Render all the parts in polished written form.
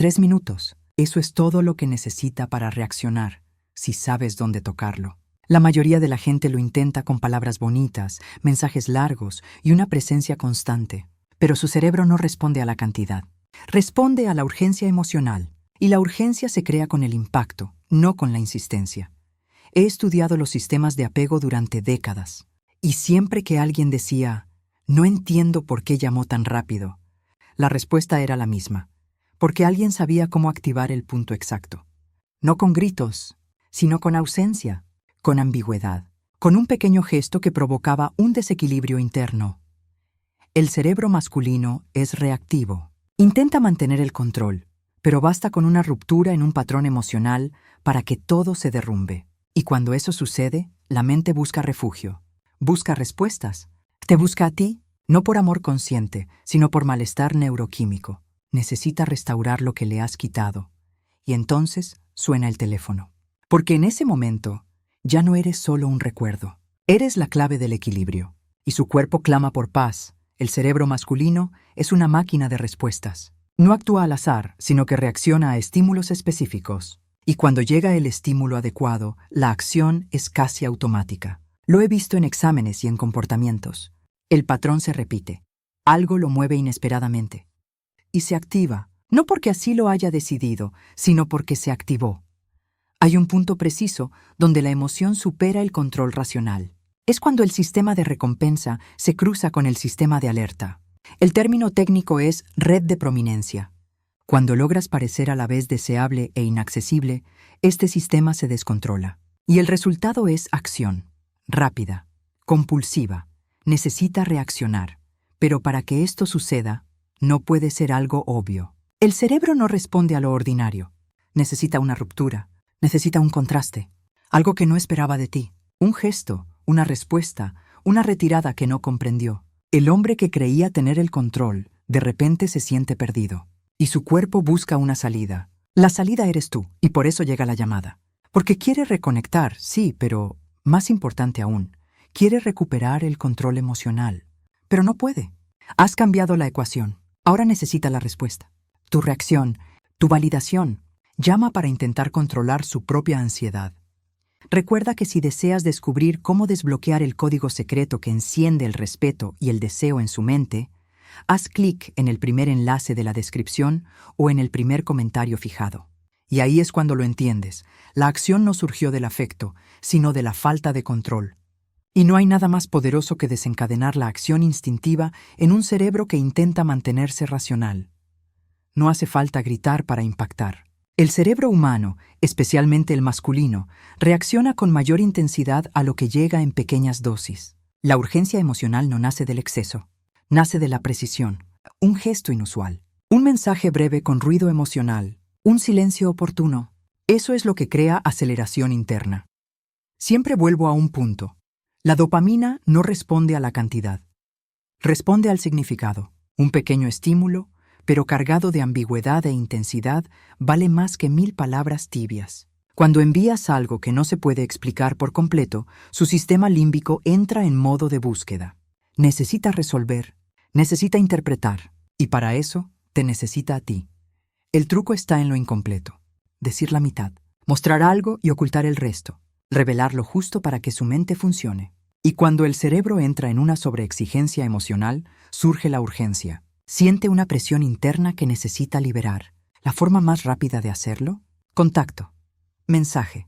3 minutos. Eso es todo lo que necesita para reaccionar, si sabes dónde tocarlo. La mayoría de la gente lo intenta con palabras bonitas, mensajes largos y una presencia constante. Pero su cerebro no responde a la cantidad. Responde a la urgencia emocional. Y la urgencia se crea con el impacto, no con la insistencia. He estudiado los sistemas de apego durante décadas. Y siempre que alguien decía, no entiendo por qué llamó tan rápido, la respuesta era la misma. Porque alguien sabía cómo activar el punto exacto. No con gritos, sino con ausencia, con ambigüedad, con un pequeño gesto que provocaba un desequilibrio interno. El cerebro masculino es reactivo. Intenta mantener el control, pero basta con una ruptura en un patrón emocional para que todo se derrumbe. Y cuando eso sucede, la mente busca refugio, busca respuestas. Te busca a ti, no por amor consciente, sino por malestar neuroquímico. Necesita restaurar lo que le has quitado. Y entonces suena el teléfono. Porque en ese momento ya no eres solo un recuerdo. Eres la clave del equilibrio. Y su cuerpo clama por paz. El cerebro masculino es una máquina de respuestas. No actúa al azar, sino que reacciona a estímulos específicos. Y cuando llega el estímulo adecuado, la acción es casi automática. Lo he visto en exámenes y en comportamientos. El patrón se repite. Algo lo mueve inesperadamente. Y se activa, no porque así lo haya decidido, sino porque se activó. Hay un punto preciso donde la emoción supera el control racional. Es cuando el sistema de recompensa se cruza con el sistema de alerta. El término técnico es red de prominencia. Cuando logras parecer a la vez deseable e inaccesible, este sistema se descontrola. Y el resultado es acción, rápida, compulsiva. Necesita reaccionar. Pero para que esto suceda, no puede ser algo obvio. El cerebro no responde a lo ordinario. Necesita una ruptura, necesita un contraste, algo que no esperaba de ti, un gesto, una respuesta, una retirada que no comprendió. El hombre que creía tener el control, de repente se siente perdido. Y su cuerpo busca una salida. La salida eres tú, y por eso llega la llamada. Porque quiere reconectar, sí, pero, más importante aún, quiere recuperar el control emocional. Pero no puede. Has cambiado la ecuación. Ahora necesita la respuesta. Tu reacción, tu validación, llama para intentar controlar su propia ansiedad. Recuerda que si deseas descubrir cómo desbloquear el código secreto que enciende el respeto y el deseo en su mente, haz clic en el primer enlace de la descripción o en el primer comentario fijado. Y ahí es cuando lo entiendes. La acción no surgió del afecto, sino de la falta de control. Y no hay nada más poderoso que desencadenar la acción instintiva en un cerebro que intenta mantenerse racional. No hace falta gritar para impactar. El cerebro humano, especialmente el masculino, reacciona con mayor intensidad a lo que llega en pequeñas dosis. La urgencia emocional no nace del exceso, nace de la precisión, un gesto inusual, un mensaje breve con ruido emocional, un silencio oportuno. Eso es lo que crea aceleración interna. Siempre vuelvo a un punto. La dopamina no responde a la cantidad. Responde al significado. Un pequeño estímulo, pero cargado de ambigüedad e intensidad, vale más que 1000 palabras tibias. Cuando envías algo que no se puede explicar por completo, su sistema límbico entra en modo de búsqueda. Necesita resolver, necesita interpretar, y para eso te necesita a ti. El truco está en lo incompleto. Decir la mitad, mostrar algo y ocultar el resto. Revelar lo justo para que su mente funcione. Y cuando el cerebro entra en una sobreexigencia emocional, surge la urgencia. Siente una presión interna que necesita liberar. ¿La forma más rápida de hacerlo? Contacto. Mensaje.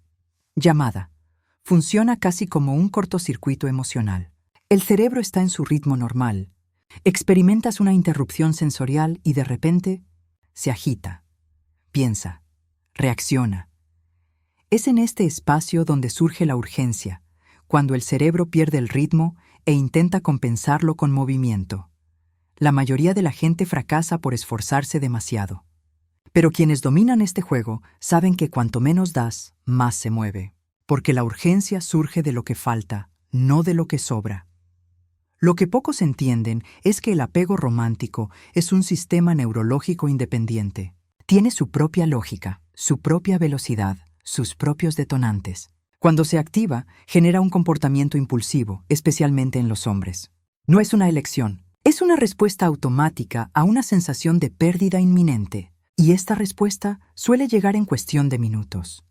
Llamada. Funciona casi como un cortocircuito emocional. El cerebro está en su ritmo normal. Experimentas una interrupción sensorial y de repente se agita. Piensa. Reacciona. Es en este espacio donde surge la urgencia, cuando el cerebro pierde el ritmo e intenta compensarlo con movimiento. La mayoría de la gente fracasa por esforzarse demasiado. Pero quienes dominan este juego saben que cuanto menos das, más se mueve. Porque la urgencia surge de lo que falta, no de lo que sobra. Lo que pocos entienden es que el apego romántico es un sistema neurológico independiente. Tiene su propia lógica, su propia velocidad, sus propios detonantes. Cuando se activa, genera un comportamiento impulsivo, especialmente en los hombres. No es una elección, es una respuesta automática a una sensación de pérdida inminente. Y esta respuesta suele llegar en cuestión de minutos.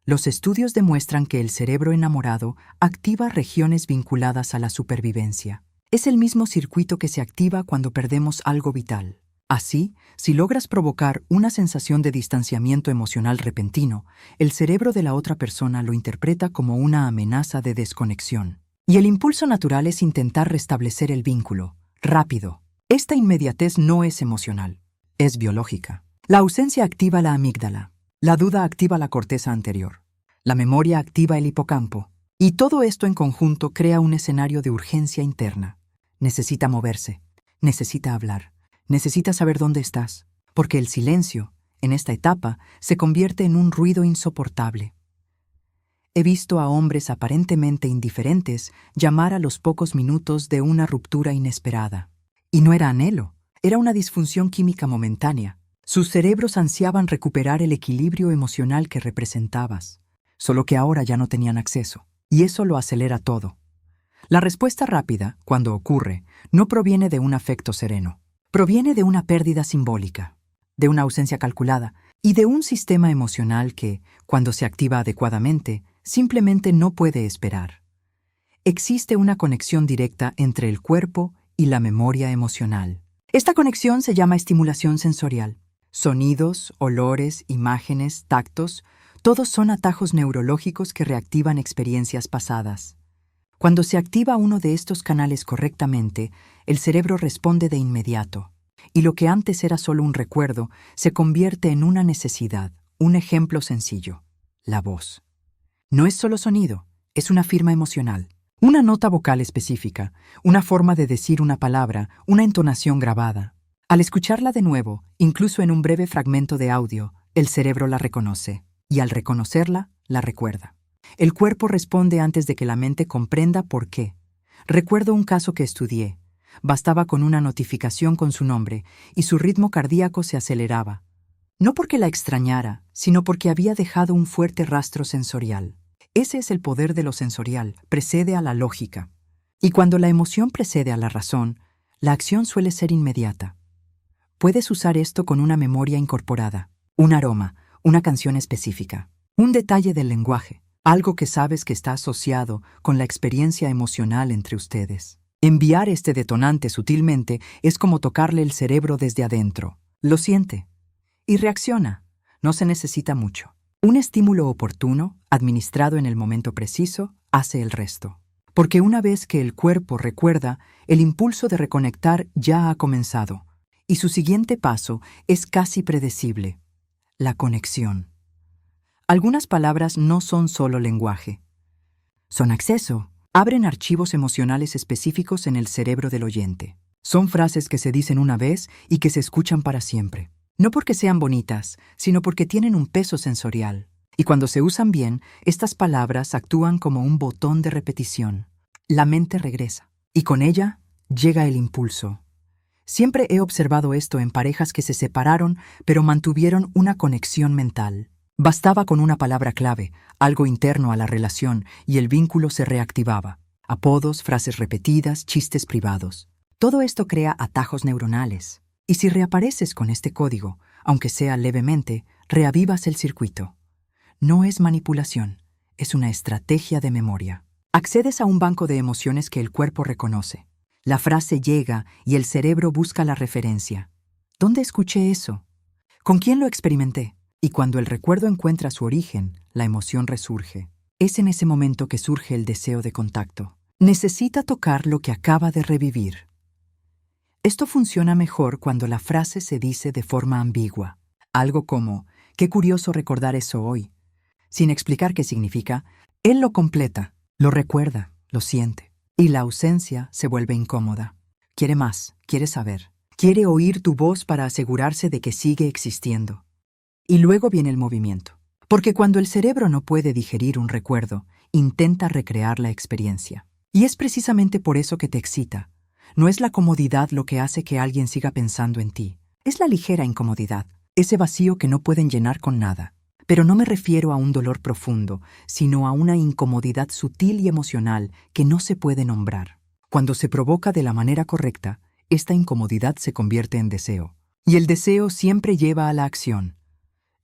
Los estudios demuestran que el cerebro enamorado activa regiones vinculadas a la supervivencia. Es el mismo circuito que se activa cuando perdemos algo vital. Así, si logras provocar una sensación de distanciamiento emocional repentino, el cerebro de la otra persona lo interpreta como una amenaza de desconexión. Y el impulso natural es intentar restablecer el vínculo, rápido. Esta inmediatez no es emocional, es biológica. La ausencia activa la amígdala, la duda activa la corteza anterior, la memoria activa el hipocampo, y todo esto en conjunto crea un escenario de urgencia interna. Necesita moverse, necesita hablar, necesita saber dónde estás, porque el silencio, en esta etapa, se convierte en un ruido insoportable. He visto a hombres aparentemente indiferentes llamar a los pocos minutos de una ruptura inesperada. Y no era anhelo, era una disfunción química momentánea. Sus cerebros ansiaban recuperar el equilibrio emocional que representabas, solo que ahora ya no tenían acceso, y eso lo acelera todo. La respuesta rápida, cuando ocurre, no proviene de un afecto sereno. Proviene de una pérdida simbólica, de una ausencia calculada y de un sistema emocional que, cuando se activa adecuadamente, simplemente no puede esperar. Existe una conexión directa entre el cuerpo y la memoria emocional. Esta conexión se llama estimulación sensorial. Sonidos, olores, imágenes, tactos, todos son atajos neurológicos que reactivan experiencias pasadas. Cuando se activa uno de estos canales correctamente, el cerebro responde de inmediato, y lo que antes era solo un recuerdo se convierte en una necesidad. Un ejemplo sencillo: la voz. No es solo sonido, es una firma emocional. Una nota vocal específica, una forma de decir una palabra, una entonación grabada. Al escucharla de nuevo, incluso en un breve fragmento de audio, el cerebro la reconoce, y al reconocerla, la recuerda. El cuerpo responde antes de que la mente comprenda por qué. Recuerdo un caso que estudié. Bastaba con una notificación con su nombre, y su ritmo cardíaco se aceleraba. No porque la extrañara, sino porque había dejado un fuerte rastro sensorial. Ese es el poder de lo sensorial, precede a la lógica. Y cuando la emoción precede a la razón, la acción suele ser inmediata. Puedes usar esto con una memoria incorporada, un aroma, una canción específica, un detalle del lenguaje, algo que sabes que está asociado con la experiencia emocional entre ustedes. Enviar este detonante sutilmente es como tocarle el cerebro desde adentro. Lo siente y reacciona. No se necesita mucho. Un estímulo oportuno, administrado en el momento preciso, hace el resto. Porque una vez que el cuerpo recuerda, el impulso de reconectar ya ha comenzado. Y su siguiente paso es casi predecible: la conexión. Algunas palabras no son solo lenguaje. Son acceso. Abren archivos emocionales específicos en el cerebro del oyente. Son frases que se dicen una vez y que se escuchan para siempre. No porque sean bonitas, sino porque tienen un peso sensorial. Y cuando se usan bien, estas palabras actúan como un botón de repetición. La mente regresa, y con ella llega el impulso. Siempre he observado esto en parejas que se separaron, pero mantuvieron una conexión mental. Bastaba con una palabra clave, algo interno a la relación, y el vínculo se reactivaba. Apodos, frases repetidas, chistes privados. Todo esto crea atajos neuronales. Y si reapareces con este código, aunque sea levemente, reavivas el circuito. No es manipulación, es una estrategia de memoria. Accedes a un banco de emociones que el cuerpo reconoce. La frase llega y el cerebro busca la referencia. ¿Dónde escuché eso? ¿Con quién lo experimenté? Y cuando el recuerdo encuentra su origen, la emoción resurge. Es en ese momento que surge el deseo de contacto. Necesita tocar lo que acaba de revivir. Esto funciona mejor cuando la frase se dice de forma ambigua. Algo como: qué curioso recordar eso hoy. Sin explicar qué significa, él lo completa, lo recuerda, lo siente. Y la ausencia se vuelve incómoda. Quiere más, quiere saber. Quiere oír tu voz para asegurarse de que sigue existiendo. Y luego viene el movimiento. Porque cuando el cerebro no puede digerir un recuerdo, intenta recrear la experiencia. Y es precisamente por eso que te excita. No es la comodidad lo que hace que alguien siga pensando en ti. Es la ligera incomodidad, ese vacío que no pueden llenar con nada. Pero no me refiero a un dolor profundo, sino a una incomodidad sutil y emocional que no se puede nombrar. Cuando se provoca de la manera correcta, esta incomodidad se convierte en deseo. Y el deseo siempre lleva a la acción.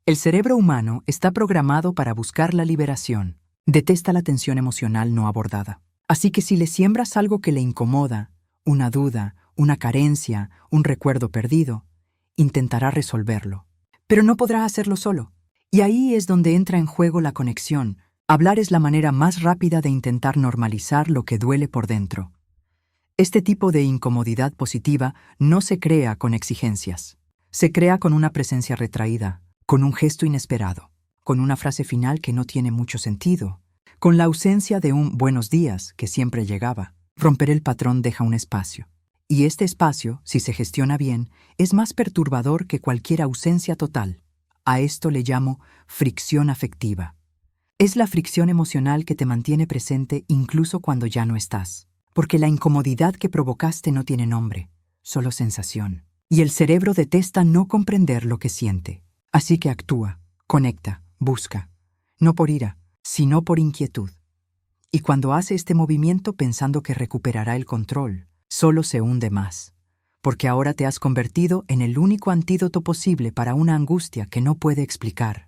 El cerebro humano está programado para buscar la liberación. Detesta la tensión emocional no abordada. Así que si le siembras algo que le incomoda, una duda, una carencia, un recuerdo perdido, intentará resolverlo. Pero no podrá hacerlo solo. Y ahí es donde entra en juego la conexión. Hablar es la manera más rápida de intentar normalizar lo que duele por dentro. Este tipo de incomodidad positiva no se crea con exigencias. Se crea con una presencia retraída, con un gesto inesperado, con una frase final que no tiene mucho sentido, con la ausencia de un buenos días que siempre llegaba. Romper el patrón deja un espacio. Y este espacio, si se gestiona bien, es más perturbador que cualquier ausencia total. A esto le llamo fricción afectiva. Es la fricción emocional que te mantiene presente incluso cuando ya no estás. Porque la incomodidad que provocaste no tiene nombre, solo sensación. Y el cerebro detesta no comprender lo que siente. Así que actúa, conecta, busca. No por ira, sino por inquietud. Y cuando hace este movimiento pensando que recuperará el control, solo se hunde más. Porque ahora te has convertido en el único antídoto posible para una angustia que no puede explicar.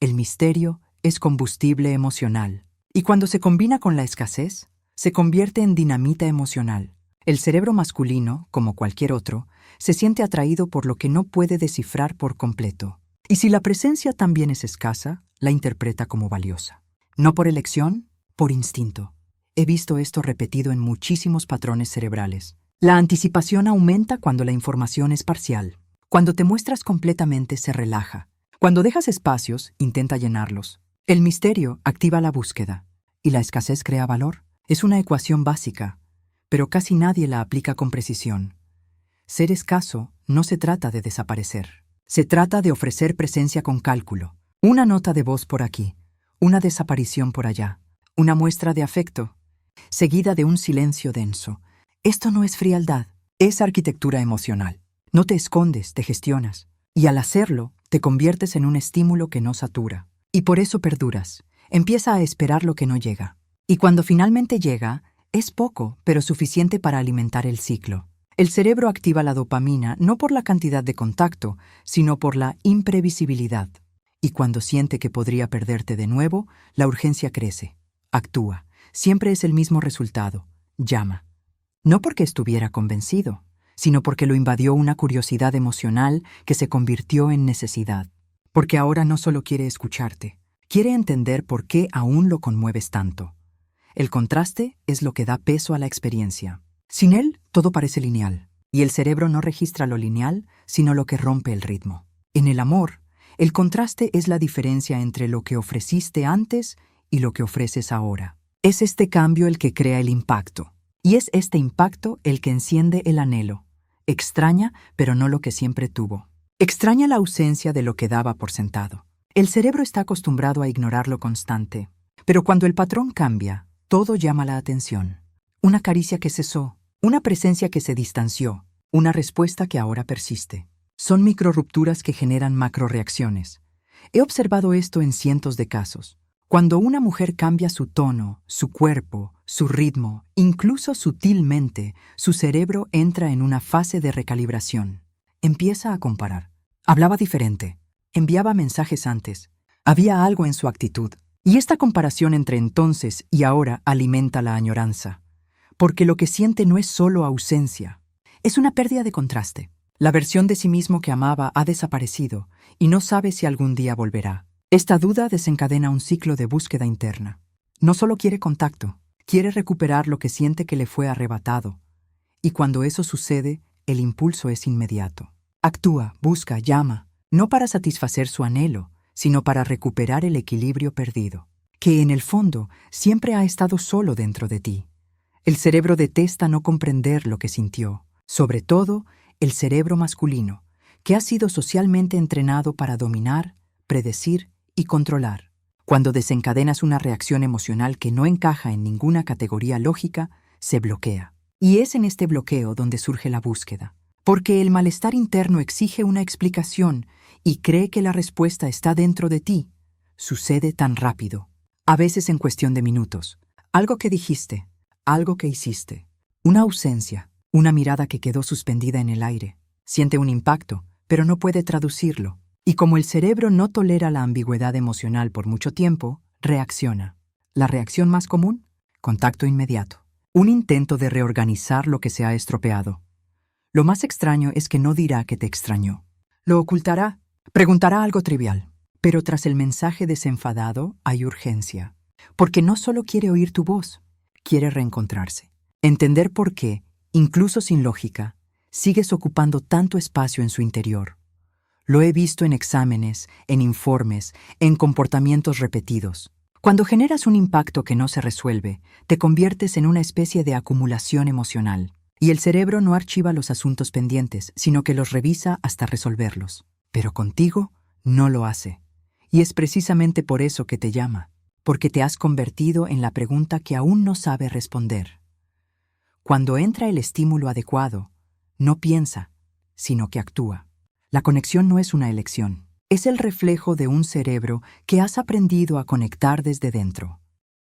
El misterio es combustible emocional. Y cuando se combina con la escasez, se convierte en dinamita emocional. El cerebro masculino, como cualquier otro, se siente atraído por lo que no puede descifrar por completo. Y si la presencia también es escasa, la interpreta como valiosa. No por elección, por instinto. He visto esto repetido en muchísimos patrones cerebrales. La anticipación aumenta cuando la información es parcial. Cuando te muestras completamente, se relaja. Cuando dejas espacios, intenta llenarlos. El misterio activa la búsqueda. Y la escasez crea valor. Es una ecuación básica, pero casi nadie la aplica con precisión. Ser escaso no se trata de desaparecer. Se trata de ofrecer presencia con cálculo. Una nota de voz por aquí, una desaparición por allá, una muestra de afecto, seguida de un silencio denso. Esto no es frialdad, es arquitectura emocional. No te escondes, te gestionas. Y al hacerlo, te conviertes en un estímulo que no satura. Y por eso perduras. Empieza a esperar lo que no llega. Y cuando finalmente llega, es poco, pero suficiente para alimentar el ciclo. El cerebro activa la dopamina no por la cantidad de contacto, sino por la imprevisibilidad. Y cuando siente que podría perderte de nuevo, la urgencia crece. Actúa. Siempre es el mismo resultado. Llama. No porque estuviera convencido, sino porque lo invadió una curiosidad emocional que se convirtió en necesidad. Porque ahora no solo quiere escucharte, quiere entender por qué aún lo conmueves tanto. El contraste es lo que da peso a la experiencia. Sin él, todo parece lineal, y el cerebro no registra lo lineal, sino lo que rompe el ritmo. En el amor, el contraste es la diferencia entre lo que ofreciste antes y lo que ofreces ahora. Es este cambio el que crea el impacto, y es este impacto el que enciende el anhelo. Extraña, pero no lo que siempre tuvo. Extraña la ausencia de lo que daba por sentado. El cerebro está acostumbrado a ignorar lo constante, pero cuando el patrón cambia, todo llama la atención. Una caricia que cesó, una presencia que se distanció, una respuesta que ahora persiste. Son microrupturas que generan macroreacciones. He observado esto en cientos de casos. Cuando una mujer cambia su tono, su cuerpo, su ritmo, incluso sutilmente, su cerebro entra en una fase de recalibración. Empieza a comparar. Hablaba diferente. Enviaba mensajes antes. Había algo en su actitud. Y esta comparación entre entonces y ahora alimenta la añoranza, porque lo que siente no es solo ausencia, es una pérdida de contraste. La versión de sí mismo que amaba ha desaparecido y no sabe si algún día volverá. Esta duda desencadena un ciclo de búsqueda interna. No solo quiere contacto, quiere recuperar lo que siente que le fue arrebatado. Y cuando eso sucede, el impulso es inmediato. Actúa, busca, llama, no para satisfacer su anhelo, sino para recuperar el equilibrio perdido, que en el fondo siempre ha estado solo dentro de ti. El cerebro detesta no comprender lo que sintió, sobre todo el cerebro masculino, que ha sido socialmente entrenado para dominar, predecir y controlar. Cuando desencadenas una reacción emocional que no encaja en ninguna categoría lógica, se bloquea. Y es en este bloqueo donde surge la búsqueda, porque el malestar interno exige una explicación y cree que la respuesta está dentro de ti. Sucede tan rápido, a veces en cuestión de minutos. Algo que dijiste, algo que hiciste, una ausencia, una mirada que quedó suspendida en el aire. Siente un impacto, pero no puede traducirlo. Y como el cerebro no tolera la ambigüedad emocional por mucho tiempo, reacciona. La reacción más común: contacto inmediato. Un intento de reorganizar lo que se ha estropeado. Lo más extraño es que no dirá que te extrañó. Lo ocultará, preguntará algo trivial. Pero tras el mensaje desenfadado hay urgencia. Porque no solo quiere oír tu voz, quiere reencontrarse. Entender por qué, incluso sin lógica, sigues ocupando tanto espacio en su interior. Lo he visto en exámenes, en informes, en comportamientos repetidos. Cuando generas un impacto que no se resuelve, te conviertes en una especie de acumulación emocional. Y el cerebro no archiva los asuntos pendientes, sino que los revisa hasta resolverlos. Pero contigo no lo hace. Y es precisamente por eso que te llama, porque te has convertido en la pregunta que aún no sabe responder. Cuando entra el estímulo adecuado, no piensa, sino que actúa. La conexión no es una elección, es el reflejo de un cerebro que has aprendido a conectar desde dentro.